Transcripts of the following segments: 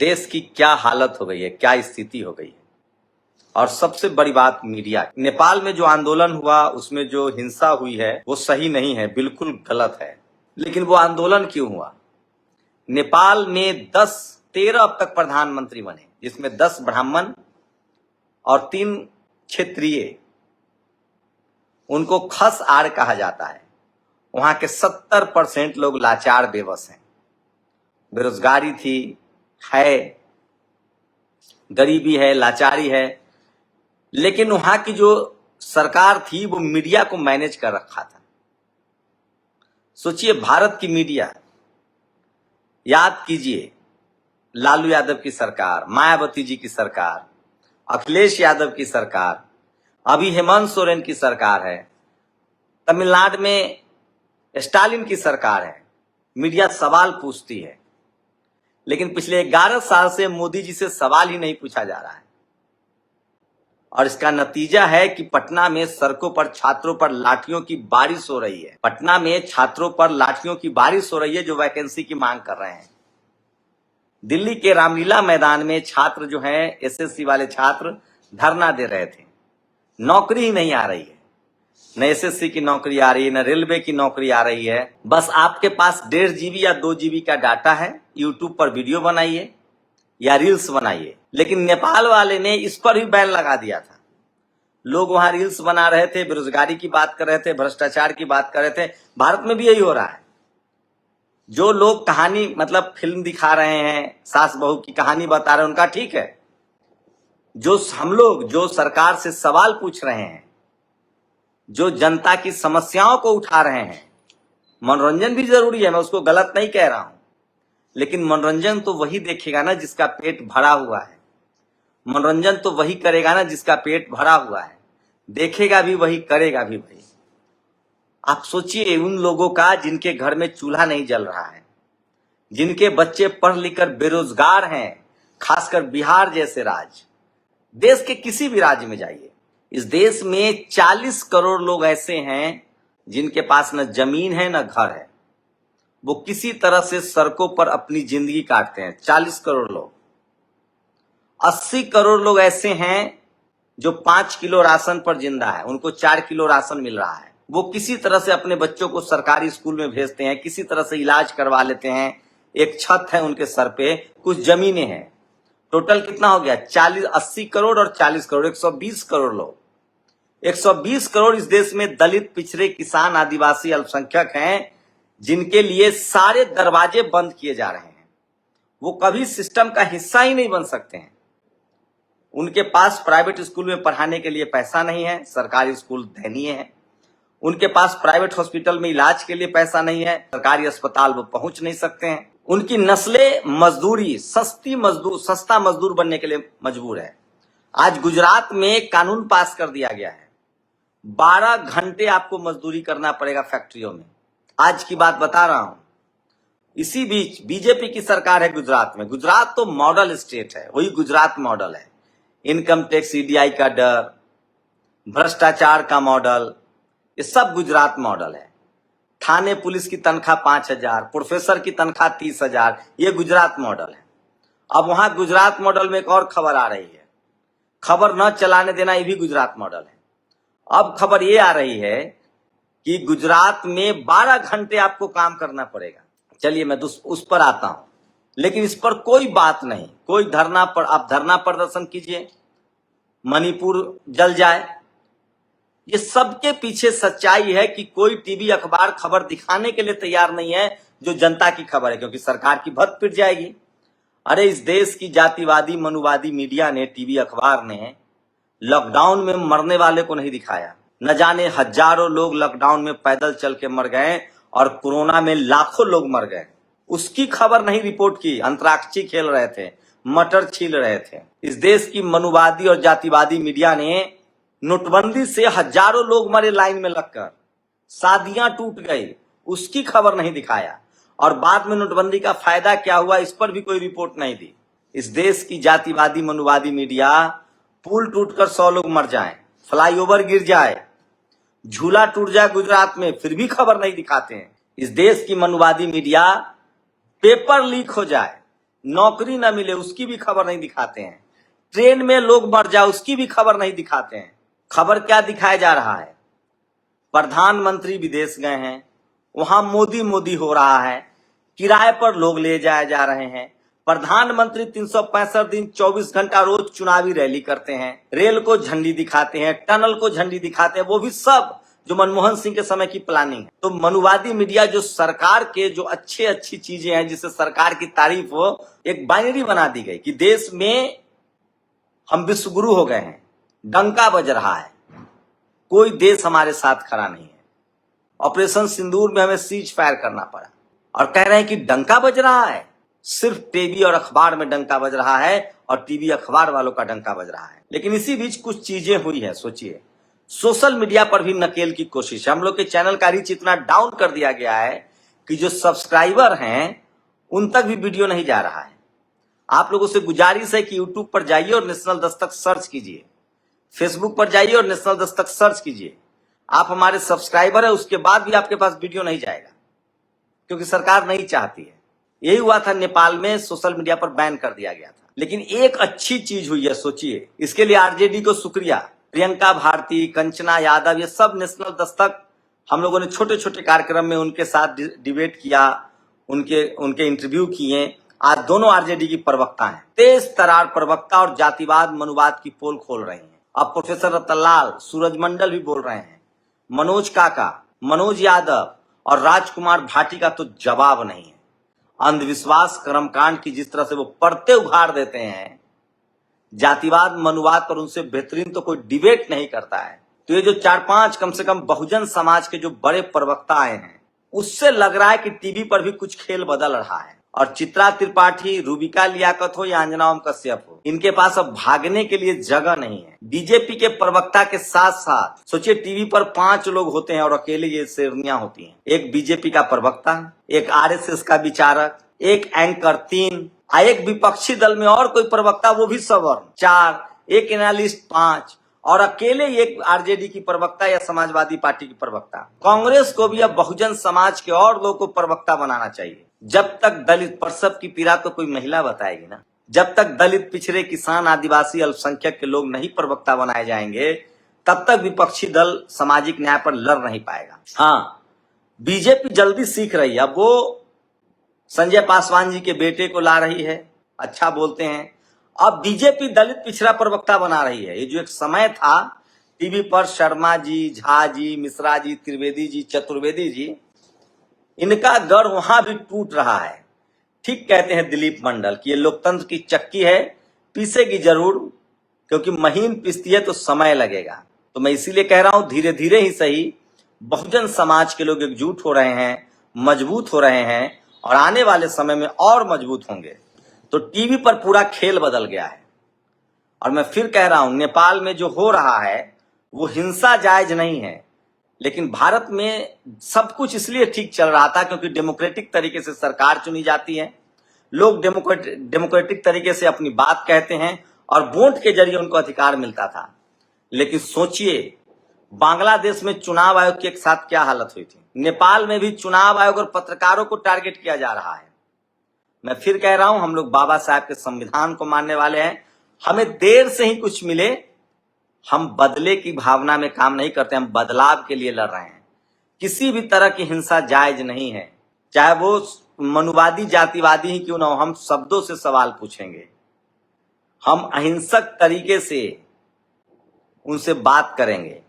देश की क्या हालत हो गई है, क्या स्थिति हो गई है। और सबसे बड़ी बात मीडिया। नेपाल में जो आंदोलन हुआ उसमें जो हिंसा हुई है वो सही नहीं है, बिल्कुल गलत है। लेकिन वो आंदोलन क्यों हुआ? नेपाल में 13 अब तक प्रधानमंत्री बने, जिसमें 10 ब्राह्मण और 3 क्षेत्रीय। उनको खस आड़ कहा जाता है। वहां के 70% लोग लाचार बेबस हैं। बेरोजगारी थी, है, गरीबी है, लाचारी है। लेकिन वहां की जो सरकार थी वो मीडिया को मैनेज कर रखा था। सोचिए, भारत की मीडिया, याद कीजिए, लालू यादव की सरकार, मायावती जी की सरकार, अखिलेश यादव की सरकार, अभी हेमंत सोरेन की सरकार है, तमिलनाडु में स्टालिन की सरकार है। मीडिया सवाल पूछती है, लेकिन पिछले 11 साल से मोदी जी से सवाल ही नहीं पूछा जा रहा है। और इसका नतीजा है कि पटना में सड़कों पर छात्रों पर लाठियों की बारिश हो रही है। पटना में छात्रों पर लाठियों की बारिश हो रही है जो वैकेंसी की मांग कर रहे हैं। दिल्ली के रामलीला मैदान में छात्र जो हैं, एसएससी वाले छात्र धरना दे रहे थे। नौकरी ही नहीं आ रही है, न एसएससी की नौकरी आ रही है, न रेलवे की नौकरी आ रही है। बस आपके पास 1.5 GB या 2 GB का डाटा है, यूट्यूब पर वीडियो बनाइए या रील्स बनाइए। लेकिन नेपाल वाले ने इस पर भी बैन लगा दिया था। लोग वहां रील्स बना रहे थे, बेरोजगारी की बात कर रहे थे, भ्रष्टाचार की बात कर रहे थे। भारत में भी यही हो रहा है। जो लोग कहानी मतलब फिल्म दिखा रहे हैं, सास बहू की कहानी बता रहे हैं, उनका ठीक है। जो हम लोग जो सरकार से सवाल पूछ रहे हैं, जो जनता की समस्याओं को उठा रहे हैं, मनोरंजन भी जरूरी है, मैं उसको गलत नहीं कह रहा हूं। लेकिन मनोरंजन तो वही देखेगा ना जिसका पेट भरा हुआ है। मनोरंजन तो वही करेगा ना जिसका पेट भरा हुआ है। देखेगा भी वही, करेगा भी वही। आप सोचिए उन लोगों का जिनके घर में चूल्हा नहीं जल रहा है, जिनके बच्चे पढ़ लिखकर बेरोजगार हैं, खासकर बिहार जैसे राज्य। देश के किसी भी राज्य में जाइए, इस देश में 40 करोड़ लोग ऐसे हैं जिनके पास न जमीन है न घर है। वो किसी तरह से सड़कों पर अपनी जिंदगी काटते हैं। 40 करोड़ लोग। 80 करोड़ लोग ऐसे हैं जो 5 किलो राशन पर जिंदा है, उनको 4 किलो राशन मिल रहा है। वो किसी तरह से अपने बच्चों को सरकारी स्कूल में भेजते हैं, किसी तरह से इलाज करवा लेते हैं। एक छत है उनके सर पे, कुछ जमीनें हैं। टोटल कितना हो गया? 80 करोड़ और 40 करोड़, 120 करोड़ लोग। 120 करोड़ इस देश में दलित, पिछड़े, किसान, आदिवासी, अल्पसंख्यक हैं, जिनके लिए सारे दरवाजे बंद किए जा रहे हैं। वो कभी सिस्टम का हिस्सा ही नहीं बन सकते हैं। उनके पास प्राइवेट स्कूल में पढ़ाने के लिए पैसा नहीं है, सरकारी स्कूल दयनीय है। उनके पास प्राइवेट हॉस्पिटल में इलाज के लिए पैसा नहीं है, सरकारी अस्पताल वो पहुंच नहीं सकते हैं। उनकी नस्लें मजदूरी, सस्ता मजदूर बनने के लिए मजबूर है। आज गुजरात में कानून पास कर दिया गया है, 12 घंटे आपको मजदूरी करना पड़ेगा फैक्ट्रियों में। आज की बात बता रहा हूं। इसी बीच बीजेपी की सरकार है गुजरात में। गुजरात तो मॉडल स्टेट है, वही गुजरात मॉडल है। इनकम टैक्स, ईडीआई का डर, भ्रष्टाचार का मॉडल, ये सब गुजरात मॉडल है। थाने पुलिस की तनख्वाह 5,000, प्रोफेसर की तनख्वाह 30,000, ये गुजरात मॉडल है। अब वहां गुजरात मॉडल में एक और खबर आ रही है, खबर न चलाने देना, ये भी गुजरात मॉडल है। अब खबर ये आ रही है कि गुजरात में 12 घंटे आपको काम करना पड़ेगा। चलिए मैं उस पर आता हूं, लेकिन इस पर कोई बात नहीं, कोई धरना पर, आप धरना प्रदर्शन कीजिए, मणिपुर जल जाए। ये सबके पीछे सच्चाई है कि कोई टीवी अखबार खबर दिखाने के लिए तैयार नहीं है जो जनता की खबर है, क्योंकि सरकार की भद्द पिट जाएगी। अरे इस देश की जातिवादी मनुवादी मीडिया ने, टीवी अखबार ने लॉकडाउन में मरने वाले को नहीं दिखाया। न जाने हजारों लोग लॉकडाउन में पैदल चल के मर गए और कोरोना में लाखों लोग मर गए, उसकी खबर नहीं रिपोर्ट की। अंतराक्षी खेल रहे थे, मटर छील रहे थे। इस देश की मनुवादी और जातिवादी मीडिया ने नोटबंदी से हजारों लोग मरे लाइन में लगकर, शादियां टूट गई, उसकी खबर नहीं दिखाया। और बाद में नोटबंदी का फायदा क्या हुआ, इस पर भी कोई रिपोर्ट नहीं दी। इस देश की जातिवादी मनुवादी मीडिया, पुल टूटकर 100 लोग मर जाएं, फ्लाईओवर गिर जाए, झूला टूट जाए गुजरात में, फिर भी खबर नहीं दिखाते हैं। इस देश की मनुवादी मीडिया, पेपर लीक हो जाए, नौकरी न मिले उसकी भी खबर नहीं दिखाते हैं, ट्रेन में लोग मर जाए उसकी भी खबर नहीं दिखाते हैं। खबर क्या दिखाया जा रहा है? प्रधानमंत्री विदेश गए हैं, वहां मोदी मोदी हो रहा है, किराए पर लोग ले जाए जा रहे हैं। प्रधानमंत्री 365 दिन 24 घंटा रोज चुनावी रैली करते हैं, रेल को झंडी दिखाते हैं, टनल को झंडी दिखाते हैं, वो भी सब जो मनमोहन सिंह के समय की प्लानिंग है। तो मनुवादी मीडिया जो सरकार के जो अच्छी चीजें हैं जिससे सरकार की तारीफ हो, एक बाइनरी बना दी गई कि देश में हम विश्वगुरु हो गए हैं, डंका बज रहा है, कोई देश हमारे साथ खड़ा नहीं है। ऑपरेशन सिंदूर में हमें सीज फायर करना पड़ा और कह रहे हैं कि डंका बज रहा है। सिर्फ टीवी और अखबार में डंका बज रहा है और टीवी अखबार वालों का डंका बज रहा है। लेकिन इसी बीच कुछ चीजें हुई है। सोचिए, सोशल मीडिया पर भी नकेल की कोशिश है। हम लोग के चैनल का रीच इतना डाउन कर दिया गया है कि जो सब्सक्राइबर हैं उन तक भी वीडियो नहीं जा रहा है। आप लोगों से गुजारिश है कि यूट्यूब पर जाइए और नेशनल दस्तक सर्च कीजिए, फेसबुक पर जाइए और नेशनल दस्तक सर्च कीजिए। आप हमारे सब्सक्राइबर है, उसके बाद भी आपके पास वीडियो नहीं जाएगा क्योंकि सरकार नहीं चाहती है। यही हुआ था नेपाल में, सोशल मीडिया पर बैन कर दिया गया था। लेकिन एक अच्छी चीज हुई है, सोचिए, इसके लिए आरजेडी को शुक्रिया। प्रियंका भारती, कंचना यादव, ये सब नेशनल दस्तक हम लोगों ने छोटे छोटे कार्यक्रम में उनके साथ डिबेट किया, उनके इंटरव्यू किए। आज दोनों आरजेडी की प्रवक्ता हैं, तेज तरार प्रवक्ता और जातिवाद मनुवाद की पोल खोल रही हैं। अब प्रोफेसर रतनलाल, सूरज मंडल भी बोल रहे हैं, मनोज काका, मनोज यादव और राजकुमार भाटी का तो जवाब नहीं है। अंधविश्वास कर्मकांड की जिस तरह से वो पर्दे उघाड़ देते हैं, जातिवाद मनुवाद पर उनसे बेहतरीन तो कोई डिबेट नहीं करता है। तो ये जो 4-5 कम से कम बहुजन समाज के जो बड़े प्रवक्ता आए हैं, उससे लग रहा है कि टीवी पर भी कुछ खेल बदल रहा है। और चित्रा त्रिपाठी, रूबिका लियाकत हो या अंजना ओम कश्यप हो, इनके पास अब भागने के लिए जगह नहीं है। बीजेपी के प्रवक्ता के साथ साथ सोचिए, टीवी पर 5 लोग होते हैं और अकेले ये शेरनियां होती हैं। एक बीजेपी का प्रवक्ता, एक आरएसएस का विचारक, एक एंकर 3, एक विपक्षी दल में और कोई प्रवक्ता, वो भी सवर्ण 4, एक एनालिस्ट 5 और अकेले एक आरजेडी की प्रवक्ता या समाजवादी पार्टी की प्रवक्ता। कांग्रेस को भी अब बहुजन समाज के और लोगों को प्रवक्ता बनाना चाहिए। जब तक दलित, प्रसव की पीड़ा तो कोई महिला बताएगी ना। जब तक दलित, पिछड़े, किसान, आदिवासी, अल्पसंख्यक के लोग नहीं प्रवक्ता बनाए जाएंगे, तब तक विपक्षी दल सामाजिक न्याय पर लड़ नहीं पाएगा। हाँ, बीजेपी जल्दी सीख रही है। अब वो संजय पासवान जी के बेटे को ला रही है, अच्छा बोलते हैं। अब बीजेपी दलित पिछड़ा प्रवक्ता बना रही है। ये जो एक समय था टीवी पर शर्मा जी, झा जी, मिश्रा जी, त्रिवेदी जी, चतुर्वेदी जी, इनका गढ़ वहां भी टूट रहा है। ठीक कहते हैं दिलीप मंडल कि ये लोकतंत्र की चक्की है, पीसेगी जरूर, क्योंकि महीन पिसती है तो समय लगेगा। तो मैं इसीलिए कह रहा हूं, धीरे धीरे ही सही बहुजन समाज के लोग एकजुट हो रहे हैं, मजबूत हो रहे हैं और आने वाले समय में और मजबूत होंगे। तो टीवी पर पूरा खेल बदल गया है। और मैं फिर कह रहा हूं, नेपाल में जो हो रहा है वो हिंसा जायज नहीं है, लेकिन भारत में सब कुछ इसलिए ठीक चल रहा था क्योंकि डेमोक्रेटिक तरीके से सरकार चुनी जाती है, लोग डेमोक्रेटिक तरीके से अपनी बात कहते हैं और वोट के जरिए उनको अधिकार मिलता था। लेकिन सोचिए, बांग्लादेश में चुनाव आयोग की एक साथ क्या हालत हुई थी। नेपाल में भी चुनाव आयोग और पत्रकारों को टारगेट किया जा रहा है। मैं फिर कह रहा हूं, हम लोग बाबा साहब के संविधान को मानने वाले हैं। हमें देर से ही कुछ मिले, हम बदले की भावना में काम नहीं करते, हम बदलाव के लिए लड़ रहे हैं। किसी भी तरह की हिंसा जायज नहीं है, चाहे वो मनुवादी जातिवादी ही क्यों ना हो। हम शब्दों से सवाल पूछेंगे, हम अहिंसक तरीके से उनसे बात करेंगे।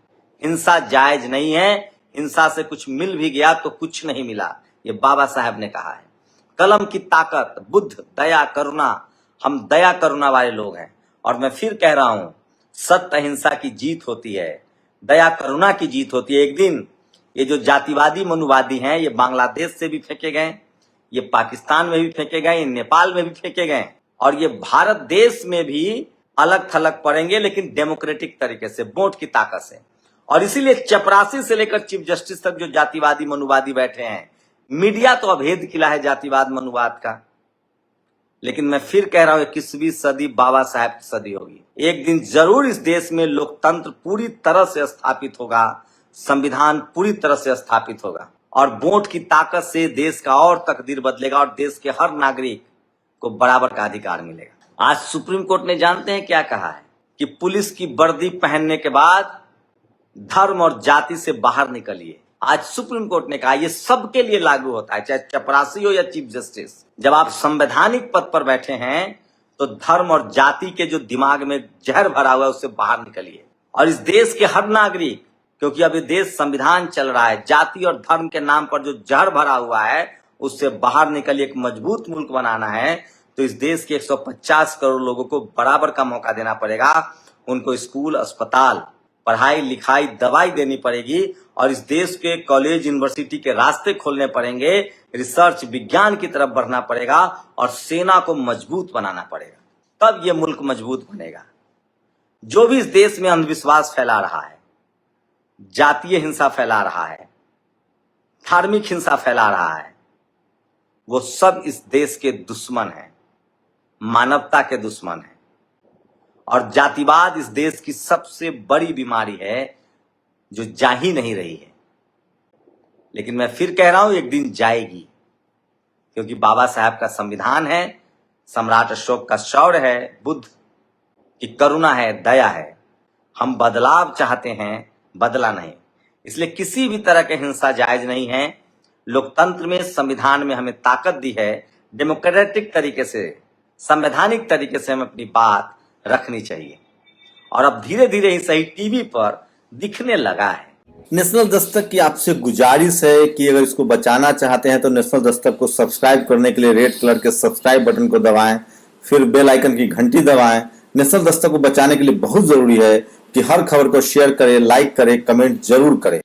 हिंसा जायज नहीं है, हिंसा से कुछ मिल भी गया तो कुछ नहीं मिला, ये बाबा साहब ने कहा है। कलम की ताकत, बुद्ध, दया, करुणा, हम दया करुणा वाले लोग हैं। और मैं फिर कह रहा हूं, सत्य अहिंसा की जीत होती है, दया करुणा की जीत होती है। एक दिन ये जो जातिवादी मनुवादी हैं, ये बांग्लादेश से भी फेंके गए, ये पाकिस्तान में भी फेंके गए, ये नेपाल में भी फेंके गए और ये भारत देश में भी अलग थलग पड़ेंगे, लेकिन डेमोक्रेटिक तरीके से, वोट की ताकत से। और इसीलिए चपरासी से लेकर चीफ जस्टिस तक जो जातिवादी मनुवादी बैठे हैं, मीडिया तो अभेद किला है जातिवाद मनुवाद का। लेकिन मैं फिर कह रहा हूं, 21वीं सदी बाबा साहब की सदी होगी। एक दिन जरूर इस देश में लोकतंत्र पूरी तरह से स्थापित होगा, संविधान पूरी तरह से स्थापित होगा और वोट की ताकत से देश का और तकदीर बदलेगा और देश के हर नागरिक को बराबर का अधिकार मिलेगा। आज सुप्रीम कोर्ट ने जानते हैं क्या कहा है कि पुलिस की वर्दी पहनने के बाद धर्म और जाति से बाहर निकलिए। आज सुप्रीम कोर्ट ने कहा, ये सबके लिए लागू होता है, चाहे चपरासी हो या चीफ जस्टिस। जब आप संवैधानिक पद पर बैठे हैं तो धर्म और जाति के जो दिमाग में जहर भरा हुआ है उससे बाहर निकलिए। और इस देश के हर नागरिक, क्योंकि अब ये देश संविधान चल रहा है, जाति और धर्म के नाम पर जो जहर भरा हुआ है उससे बाहर निकलिए। एक मजबूत मुल्क बनाना है तो इस देश के 150 करोड़ लोगों को बराबर का मौका देना पड़ेगा। उनको स्कूल, अस्पताल, पढ़ाई लिखाई, दवाई देनी पड़ेगी और इस देश के कॉलेज, यूनिवर्सिटी के रास्ते खोलने पड़ेंगे। रिसर्च, विज्ञान की तरफ बढ़ना पड़ेगा और सेना को मजबूत बनाना पड़ेगा। तब ये मुल्क मजबूत बनेगा। जो भी इस देश में अंधविश्वास फैला रहा है, जातीय हिंसा फैला रहा है, धार्मिक हिंसा फैला रहा है, वो सब इस देश के दुश्मन हैं, मानवता के दुश्मन हैं। और जातिवाद इस देश की सबसे बड़ी बीमारी है जो जा ही नहीं रही है। लेकिन मैं फिर कह रहा हूं, एक दिन जाएगी, क्योंकि बाबा साहब का संविधान है, सम्राट अशोक का शौर्य है, बुद्ध की करुणा है, दया है। हम बदलाव चाहते हैं, बदला नहीं। इसलिए किसी भी तरह की हिंसा जायज नहीं है। लोकतंत्र में, संविधान में हमें ताकत दी है। डेमोक्रेटिक तरीके से, संवैधानिक तरीके से हमें अपनी बात रखनी चाहिए। और अब धीरे धीरे ही सही टीवी पर दिखने लगा है। नेशनल दस्तक की आपसे गुजारिश है कि अगर इसको बचाना चाहते हैं तो नेशनल दस्तक को सब्सक्राइब करने के लिए रेड कलर के सब्सक्राइब बटन को दबाएं, फिर बेल आइकन की घंटी दबाएं। नेशनल दस्तक को बचाने के लिए बहुत जरूरी है कि हर खबर को शेयर करें, लाइक करें, कमेंट जरूर करें।